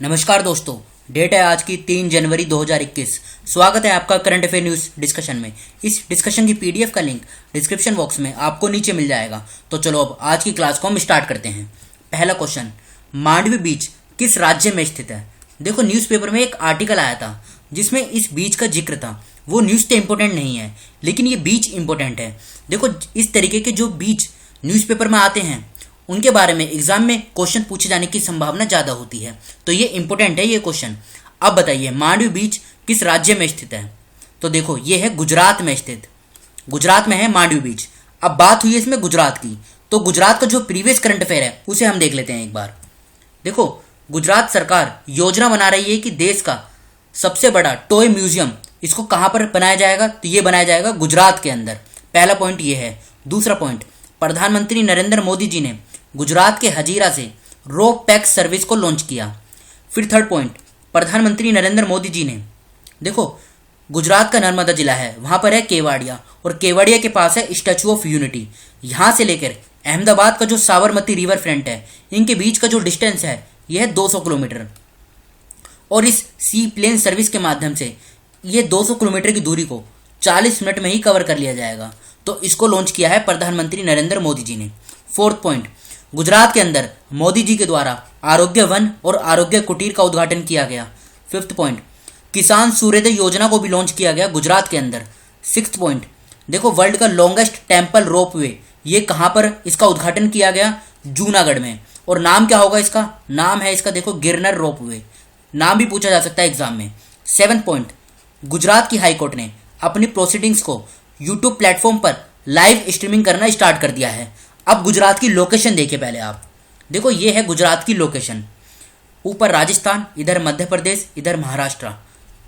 नमस्कार दोस्तों, डेट है आज की 3 जनवरी 2021। स्वागत है आपका करंट अफेयर न्यूज़ डिस्कशन में। इस डिस्कशन की पीडीएफ का लिंक डिस्क्रिप्शन बॉक्स में आपको नीचे मिल जाएगा। तो चलो अब आज की क्लास को हम स्टार्ट करते हैं। पहला क्वेश्चन, मांडवी बीच किस राज्य में स्थित है? देखो, न्यूज़पेपर में एक आर्टिकल आया था जिसमें इस बीच का जिक्र था। वो न्यूज़ तो इंपॉर्टेंट नहीं है, लेकिन ये बीच इंपॉर्टेंट है। देखो, इस तरीके के जो बीच न्यूज़पेपर में आते हैं उनके बारे में एग्जाम में क्वेश्चन पूछे जाने की संभावना ज़्यादा होती है, तो ये इंपॉर्टेंट है ये क्वेश्चन। अब बताइए, मांडवी बीच किस राज्य में स्थित है? तो देखो, ये है गुजरात में स्थित। गुजरात में है मांडवी बीच। अब बात हुई है इसमें गुजरात की, तो गुजरात का जो प्रीवियस करंट अफेयर है उसे हम देख लेते हैं एक बार। देखो, गुजरात सरकार योजना बना रही है कि देश का सबसे बड़ा टॉय म्यूजियम इसको कहाँ पर बनाया जाएगा? तो ये बनाया जाएगा गुजरात के अंदर। पहला पॉइंट ये है। दूसरा पॉइंट, प्रधानमंत्री नरेंद्र मोदी जी ने गुजरात के हजीरा से रोप पैक्स सर्विस को लॉन्च किया। फिर थर्ड पॉइंट, प्रधानमंत्री नरेंद्र मोदी जी ने, देखो, गुजरात का नर्मदा जिला है, वहां पर है केवाड़िया, और केवाड़िया के पास है स्टैचू ऑफ यूनिटी। यहां से लेकर अहमदाबाद का जो साबरमती रिवर फ्रंट है, इनके बीच का जो डिस्टेंस है यह है 200 किलोमीटर। और इस सी प्लेन सर्विस के माध्यम से ये 200 किलोमीटर की दूरी को 40 मिनट में ही कवर कर लिया जाएगा। तो इसको लॉन्च किया है प्रधानमंत्री नरेंद्र मोदी जी ने। फोर्थ पॉइंट, गुजरात के अंदर मोदी जी के द्वारा आरोग्य वन और आरोग्य कुटीर का उद्घाटन किया गया। फिफ्थ पॉइंट, किसान सूर्योदय योजना को भी लॉन्च किया गया गुजरात के अंदर। सिक्स्थ पॉइंट, देखो, वर्ल्ड का लॉन्गेस्ट टेम्पल रोपवे, ये कहाँ पर इसका उद्घाटन किया गया? जूनागढ़ में। और नाम क्या होगा इसका? नाम है इसका, देखो, गिरनर रोपवे। नाम भी पूछा जा सकता है एग्जाम में। सेवंथ पॉइंट, गुजरात की हाईकोर्ट ने अपनी प्रोसीडिंग्स को यूट्यूब प्लेटफॉर्म पर लाइव स्ट्रीमिंग करना स्टार्ट कर दिया है। अब गुजरात की लोकेशन देखिए पहले आप। देखो, ये है गुजरात की लोकेशन। ऊपर राजस्थान, इधर मध्य प्रदेश, इधर महाराष्ट्र,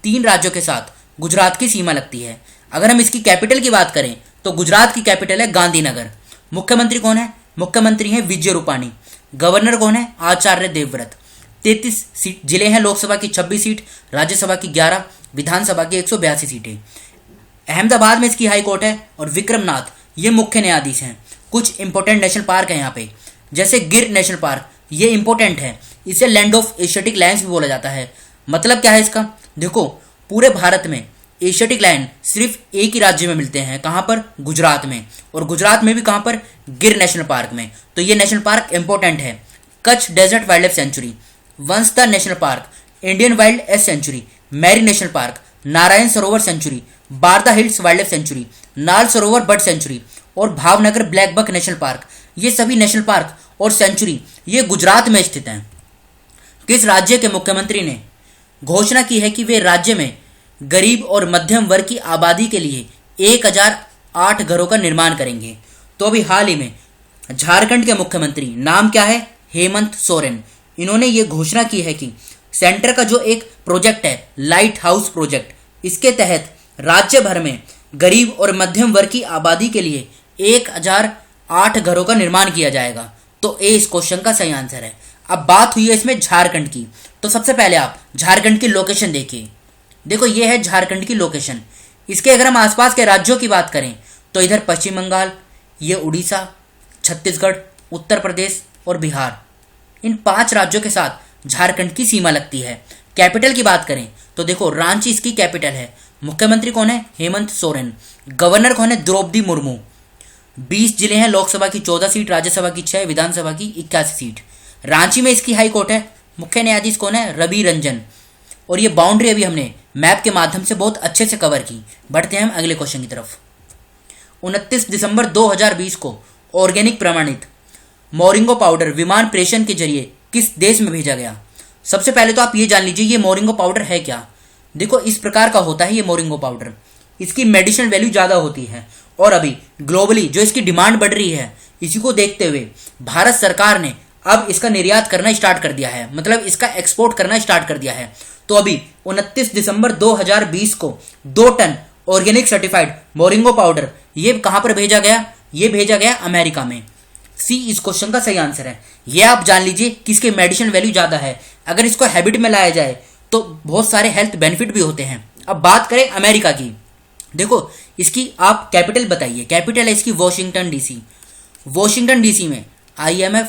3 राज्यों के साथ गुजरात की सीमा लगती है। अगर हम इसकी कैपिटल की बात करें तो गुजरात की कैपिटल है गांधीनगर। मुख्यमंत्री कौन है? मुख्यमंत्री है विजय रूपाणी। गवर्नर कौन है? आचार्य देवव्रत। 33 जिले हैं, लोकसभा की 26 सीट, राज्यसभा की 11, विधानसभा की 182 सीटें। अहमदाबाद में इसकी हाई कोर्ट है और विक्रमनाथ ये मुख्य न्यायाधीश हैं। कुछ इंपॉर्टेंट नेशनल पार्क हैं यहाँ पे, जैसे गिर नेशनल पार्क, ये इंपॉर्टेंट है। इसे लैंड ऑफ एशियाटिक लायंस भी बोला जाता है। मतलब क्या है इसका? देखो, पूरे भारत में एशियाटिक लायन सिर्फ एक ही राज्य में मिलते हैं। कहाँ पर? गुजरात में। और गुजरात में भी कहाँ पर? गिर नेशनल पार्क में। तो ये नेशनल पार्क इंपॉर्टेंट है। Kutch desert wildlife sanctuary, Vansda national park, Indian wild ass sanctuary, marine national park, Narayan Sarovar sanctuary, Barda hills wildlife sanctuary, Nal Sarovar bird sanctuary और Bhavnagar blackbuck national park, ये सभी नेशनल पार्क और century ये गुजरात में स्थित हैं। किस राज्य के मुख्यमंत्री ने घोषणा की है कि वे राज्य में गरीब और मध्यम वर्ग की आबादी के लिए 1008 घरों का निर्माण करेंगे? तो अभी हाल ही में झारखंड के मुख्यमंत्री, नाम क्या है? हेमंत सोरेन। इन्होंने ये घोषणा की है कि सेंटर का जो एक प्रोजेक्ट है, लाइट हाउस प्रोजेक्ट, इसके तहत राज्य भर में गरीब और मध्यम वर्ग की आबादी के लिए 1008 घरों का निर्माण किया जाएगा। तो ए इस क्वेश्चन का सही आंसर है। अब बात हुई है इसमें झारखंड की, तो सबसे पहले आप झारखंड की लोकेशन देखिए। देखो, ये है झारखंड की लोकेशन। इसके अगर हम आसपास के राज्यों की बात करें तो इधर पश्चिम बंगाल, ये उड़ीसा, छत्तीसगढ़, उत्तर प्रदेश और बिहार, इन 5 राज्यों के साथ झारखंड की सीमा लगती है। कैपिटल की बात करें तो देखो, रांची इसकी कैपिटल है। मुख्यमंत्री कौन है? हेमंत सोरेन। गवर्नर कौन है? द्रौपदी मुर्मू। 20 जिले हैं, लोकसभा की 14 सीट, राज्यसभा की 6, विधानसभा की 81 सीट। रांची में इसकी हाई कोर्ट है। मुख्य न्यायाधीश कौन है? रवि रंजन। और ये बाउंड्री अभी हमने मैप के माध्यम से बहुत अच्छे से कवर की। बढ़ते हैं हम अगले क्वेश्चन की तरफ। 29 दिसंबर 2020 को ऑर्गेनिक प्रमाणित मोरिंगो पाउडर विमान प्रेषण के जरिए किस देश में भेजा गया? सबसे पहले तो आप ये जान लीजिए, ये मोरिंगो पाउडर है क्या। देखो, इस प्रकार का होता है ये मोरिंगो पाउडर। इसकी मेडिसिनल वैल्यू ज़्यादा होती है और अभी ग्लोबली जो इसकी डिमांड बढ़ रही है, इसी को देखते हुए भारत सरकार ने अब इसका निर्यात करना स्टार्ट कर दिया है, मतलब इसका एक्सपोर्ट करना स्टार्ट कर दिया है। तो अभी 29 दिसंबर 2020 को 2 ton organic certified moringa powder ये कहाँ पर भेजा गया? ये भेजा गया अमेरिका में। सी इस क्वेश्चन का सही आंसर है। ये आप जान लीजिए कि इसकी मेडिसिन वैल्यू ज़्यादा है। अगर इसको हैबिट में लाया जाए तो बहुत सारे हेल्थ बेनिफिट भी होते हैं। अब बात करें अमेरिका की। देखो, इसकी आप कैपिटल बताइए। कैपिटल है इसकी वॉशिंगटन डीसी। वॉशिंगटन डीसी में IMF,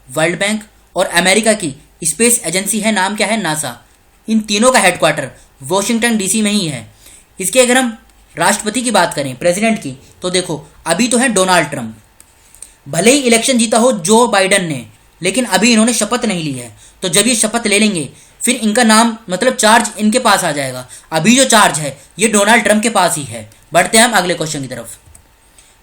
वर्ल्ड बैंक और अमेरिका की स्पेस एजेंसी है, नाम क्या है, नासा। इन तीनों का हेडक्वार्टर वॉशिंगटन डीसी में ही है। इसके अगर हम राष्ट्रपति की बात करें, प्रेसिडेंट की, तो देखो अभी तो है डोनाल्ड ट्रंप। भले ही इलेक्शन जीता हो जो बाइडन ने, लेकिन अभी इन्होंने शपथ नहीं ली है। तो जब ये शपथ ले लेंगे फिर इनका नाम मतलब चार्ज इनके पास आ जाएगा। अभी जो चार्ज है ये डोनाल्ड ट्रंप के पास ही है। बढ़ते हैं हम अगले क्वेश्चन की तरफ।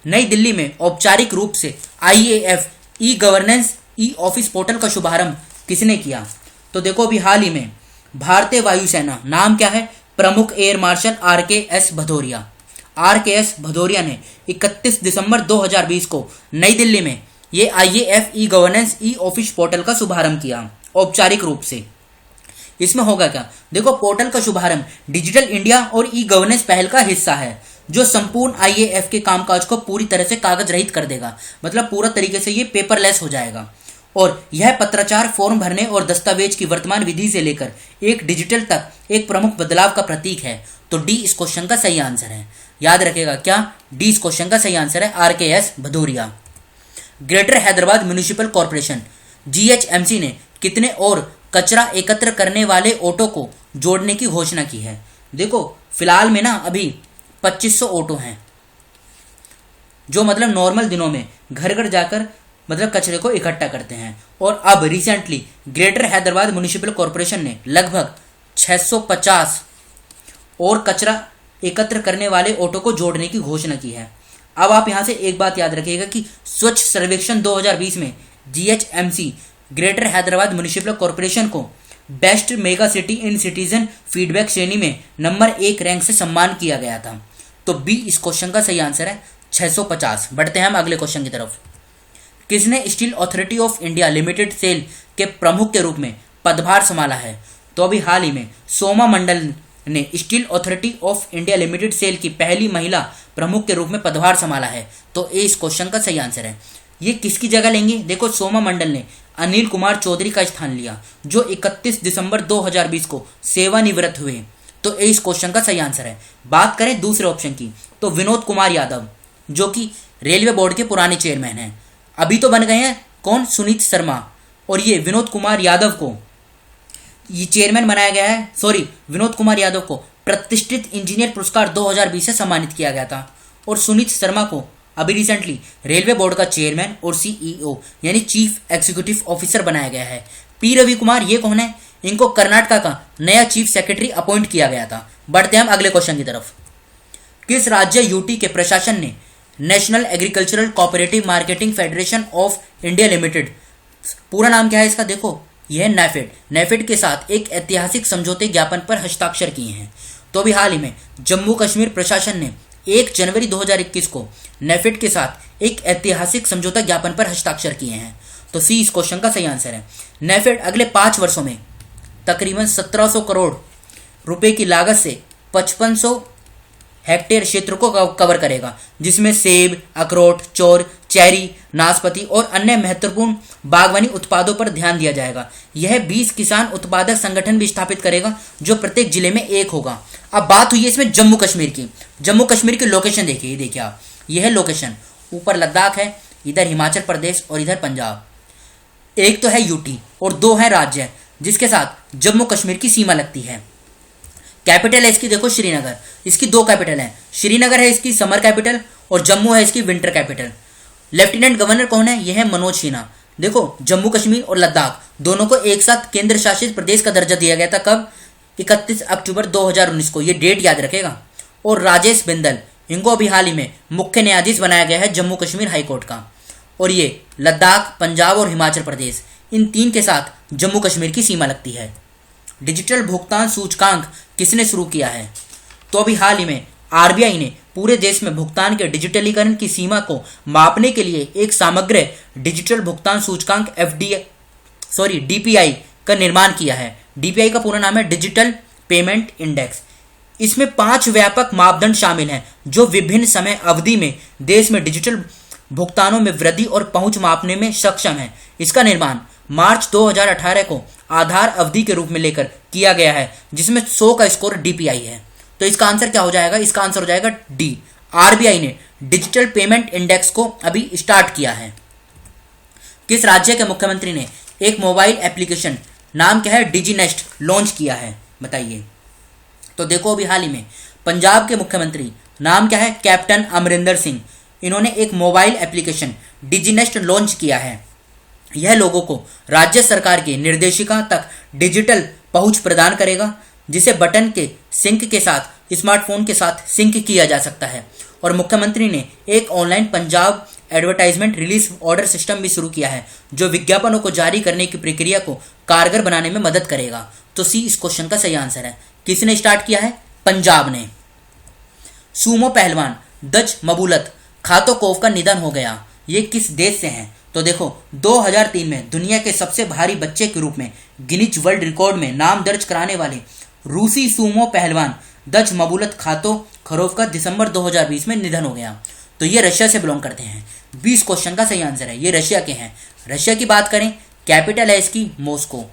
नई दिल्ली में औपचारिक रूप से IAF e governance e office portal का शुभारंभ किसने किया? तो देखो अभी हाल ही में भारतीय वायुसेना, नाम क्या है, प्रमुख air marshal RKS Bhadauria. RKS Bhadauria ने 31 दिसंबर 2020 को नई दिल्ली में ये IAF e governance e office portal का शुभारंभ किया औपचारिक रूप से। इसमें होगा क्या, देखो पोर्टल का शुभारंभ डिजिटल इंडिया और ई गवर्नेंस पहल का हिस्सा है जो संपूर्ण आईएएफ के कामकाज को पूरी तरह से कागज रहित कर देगा। मतलब पूरा तरीके से ये पेपरलेस हो जाएगा और यह पत्राचार, फॉर्म भरने और दस्तावेज की वर्तमान विधि से लेकर एक डिजिटल तक एक प्रमुख बदलाव का प्रतीक है। तो डी इस क्वेश्चन का सही आंसर है। याद रखेगा क्या, डी इस क्वेश्चन का सही आंसर है, RKS Bhadauria. Greater Hyderabad municipal corporation GHMC ने कितने और कचरा एकत्र करने वाले ऑटो को जोड़ने की घोषणा की है? देखो फिलहाल में ना अभी 2500 ऑटो हैं जो मतलब नॉर्मल दिनों में घर घर जाकर मतलब कचरे को इकट्ठा करते हैं। और अब recently greater Hyderabad municipal corporation ने लगभग 650 और कचरा एकत्र करने वाले ऑटो को जोड़ने की घोषणा की है। अब आप यहां से एक बात याद रखिएगा कि स्वच्छ सर्वेक्षण 2020 में GHMC greater Hyderabad municipal corporation को best mega city in citizen feedback श्रेणी में नंबर 1 रैंक से सम्मान किया गया था। तो बी इस क्वेश्चन का सही आंसर है, 650। बढ़ते हैं हम अगले क्वेश्चन की तरफ। किसने Steel Authority of India Limited SAIL के प्रमुख के रूप में पदभार संभाला है? तो अभी हाल ही में सोमा मंडल ने Steel Authority of India Limited SAIL की पहली महिला प्रमुख के रूप में पदभार संभाला है। तो ए इस क्वेश्चन का सही आंसर है। ये किसकी जगह लेंगे? देखो सोमा मंडल ने अनिल कुमार चौधरी का स्थान लिया जो 31 दिसंबर 2020 को सेवानिवृत्त हुए। तो ए इस क्वेश्चन का सही आंसर है। बात करें दूसरे ऑप्शन की तो विनोद कुमार यादव जो कि रेलवे बोर्ड के पुराने चेयरमैन हैं, अभी तो बन गए हैं कौन, सुनीत शर्मा। और ये विनोद कुमार यादव को ये चेयरमैन बनाया गया है, विनोद कुमार यादव को प्रतिष्ठित इंजीनियर पुरस्कार 2020 से सम्मानित किया गया था। और सुनीत शर्मा को अभी रिसेंटली रेलवे बोर्ड का चेयरमैन और सीईओ यानी चीफ एग्जीक्यूटिव ऑफिसर बनाया गया है। पी रवि कुमार ये कौन है? इनको कर्नाटका का नया चीफ सेक्रेटरी अपॉइंट किया गया था। बढ़ते हैं हम अगले क्वेश्चन की तरफ। किस राज्य यूटी के प्रशासन ने national agricultural cooperative marketing federation of India limited, पूरा नाम क्या है इसका, देखो यह है नेफेड के साथ एक ऐतिहासिक समझौते ज्ञापन पर हस्ताक्षर किए हैं? तो अभी हाल ही में जम्मू कश्मीर प्रशासन ने 1 जनवरी 2021 को नेफेड के साथ एक ऐतिहासिक समझौता ज्ञापन पर हस्ताक्षर किए हैं। तो सी इस क्वेश्चन का सही आंसर है। नेफेड अगले 5 वर्षों में तकरीबन 1700 करोड़ रुपए की लागत से 5500 हेक्टेयर क्षेत्र को कवर करेगा, जिसमें सेब, अखरोट, चौर, चेरी, नाशपाती और अन्य महत्वपूर्ण बागवानी उत्पादों पर ध्यान दिया जाएगा। यह 20 किसान उत्पादक संगठन भी स्थापित करेगा जो प्रत्येक जिले में एक होगा। अब बात हुई है इसमें जम्मू कश्मीर की। जम्मू कश्मीर की लोकेशन देखिए आप, यह है लोकेशन, ऊपर लद्दाख है, इधर हिमाचल प्रदेश और इधर पंजाब। एक तो है यूटी और 2 है राज्य जिसके साथ जम्मू कश्मीर की सीमा लगती है। कैपिटल है इसकी देखो श्रीनगर, इसकी 2 कैपिटल हैं, श्रीनगर है इसकी समर कैपिटल और जम्मू है इसकी विंटर कैपिटल। लेफ्टिनेंट गवर्नर कौन है? यह है मनोज सिन्हा। देखो जम्मू कश्मीर और लद्दाख दोनों को एक साथ केंद्र शासित प्रदेश का दर्जा दिया गया था, कब? 31 अक्टूबर 2019 को, ये डेट याद रखेगा। और राजेश बिंदल, इनको अभी हाल ही में मुख्य न्यायाधीश बनाया गया है जम्मू कश्मीर हाईकोर्ट का। और ये लद्दाख, पंजाब और हिमाचल प्रदेश, इन 3 के साथ जम्मू कश्मीर की सीमा लगती है। डिजिटल भुगतान सूचकांक किसने शुरू किया है? तो अभी हाल ही में आरबीआई ने पूरे देश में भुगतान के डिजिटलीकरण की सीमा को मापने के लिए एक समग्र डिजिटल भुगतान सूचकांक डीपीआई का निर्माण किया है। डीपीआई का पूरा नाम है डिजिटल पेमेंट इंडेक्स। इसमें 5 व्यापक मापदंड शामिल हैं जो विभिन्न समय अवधि में देश में डिजिटल भुगतानों में वृद्धि और पहुंच मापने में सक्षम है। इसका निर्माण मार्च 2018 को आधार अवधि के रूप में लेकर किया गया है, जिसमें 100 का स्कोर डीपीआई है। तो इसका आंसर क्या हो जाएगा? इसका आंसर हो जाएगा डी। आरबीआई ने डिजिटल पेमेंट इंडेक्स को अभी स्टार्ट किया है। किस राज्य के मुख्यमंत्री ने एक मोबाइल एप्लीकेशन नाम क्या है, डिजीनेस्ट लॉन्च किया है, बताइए। तो देखो अभी हाल ही में पंजाब के मुख्यमंत्री नाम क्या है, कैप्टन अमरिंदर सिंह, इन्होंने एक मोबाइल एप्लीकेशन डिजीनेस्ट लॉन्च किया है। यह लोगों को राज्य सरकार की निर्देशिका तक डिजिटल पहुंच प्रदान करेगा, जिसे बटन के सिंक के साथ स्मार्टफोन के साथ सिंक किया जा सकता है। और मुख्यमंत्री ने एक online Punjab advertisement release order system भी शुरू किया है, जो विज्ञापनों को जारी करने की प्रक्रिया को कारगर बनाने में मदद करेगा। तो सी इस क्वेश्चन का सही आंसर है। किसने स्टार्ट किया है, पंजाब ने। सूमो पहलवान दज मबूलत खातोकोव का निधन हो गया, ये किस देश से हैं? तो देखो 2003 में दुनिया के सबसे भारी बच्चे के रूप में गिनीज वर्ल्ड रिकॉर्ड में नाम दर्ज कराने वाले रूसी सूमो पहलवान दज मबूलत खातोखरोव का दिसंबर 2020 में निधन हो गया। तो ये रशिया से बिलोंग करते हैं। 20 क्वेश्चन का सही आंसर है, ये रशिया के हैं। रशिया की बात करें, कैपिटल है इसकी मॉस्को।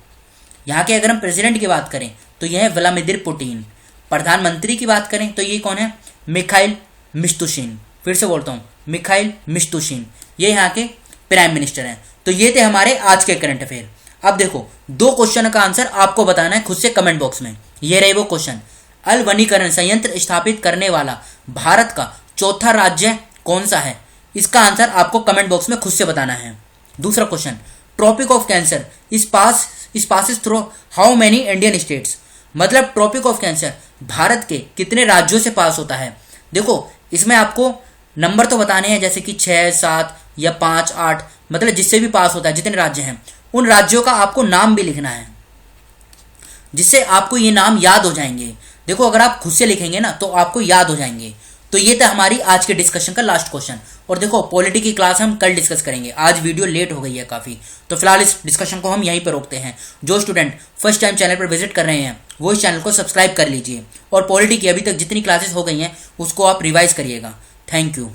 यहाँ के अगर हम प्रेसिडेंट की बात करें तो यह है व्लादिमीर पुतिन। प्रधानमंत्री की बात करें तो ये कौन है, मिखाइल मिशुस्तिन। फिर से बोलता हूँ, मिखाइल मिशुस्तिन, ये यहाँ के प्राइम मिनिस्टर हैं। तो ये थे हमारे आज के करंट अफेयर। अब देखो 2 क्वेश्चन का आंसर आपको बताना है खुद से कमेंट बॉक्स में। ये रहे वो क्वेश्चन, अल वनीकरण संयंत्र स्थापित करने वाला भारत का चौथा राज्य कौन सा है? इसका आंसर आपको कमेंट बॉक्स में खुद से बताना है। दूसरा क्वेश्चन, ट्रॉपिक ऑफ कैंसर इस passes through how many Indian states? मतलब ट्रॉपिक ऑफ कैंसर भारत के कितने राज्यों से पास होता है? देखो इसमें आपको नंबर तो बताने हैं, जैसे कि 6, 7 या 5, 8, मतलब जिससे भी पास होता है, जितने राज्य हैं उन राज्यों का आपको नाम भी लिखना है, जिससे आपको ये नाम याद हो जाएंगे। देखो अगर आप खुद से लिखेंगे ना तो आपको याद हो जाएंगे। तो ये था हमारी आज के डिस्कशन का लास्ट क्वेश्चन। और देखो पॉलिटी की क्लास हम कल डिस्कस करेंगे, आज वीडियो लेट हो गई है काफ़ी, तो फिलहाल इस डिस्कशन को हम यहीं पर रोकते हैं। जो स्टूडेंट फर्स्ट टाइम चैनल पर विजिट कर रहे हैं वो इस चैनल को सब्सक्राइब कर लीजिए, और पॉलिटी की अभी तक जितनी क्लासेस हो गई हैं उसको आप रिवाइज करिएगा। Thank you.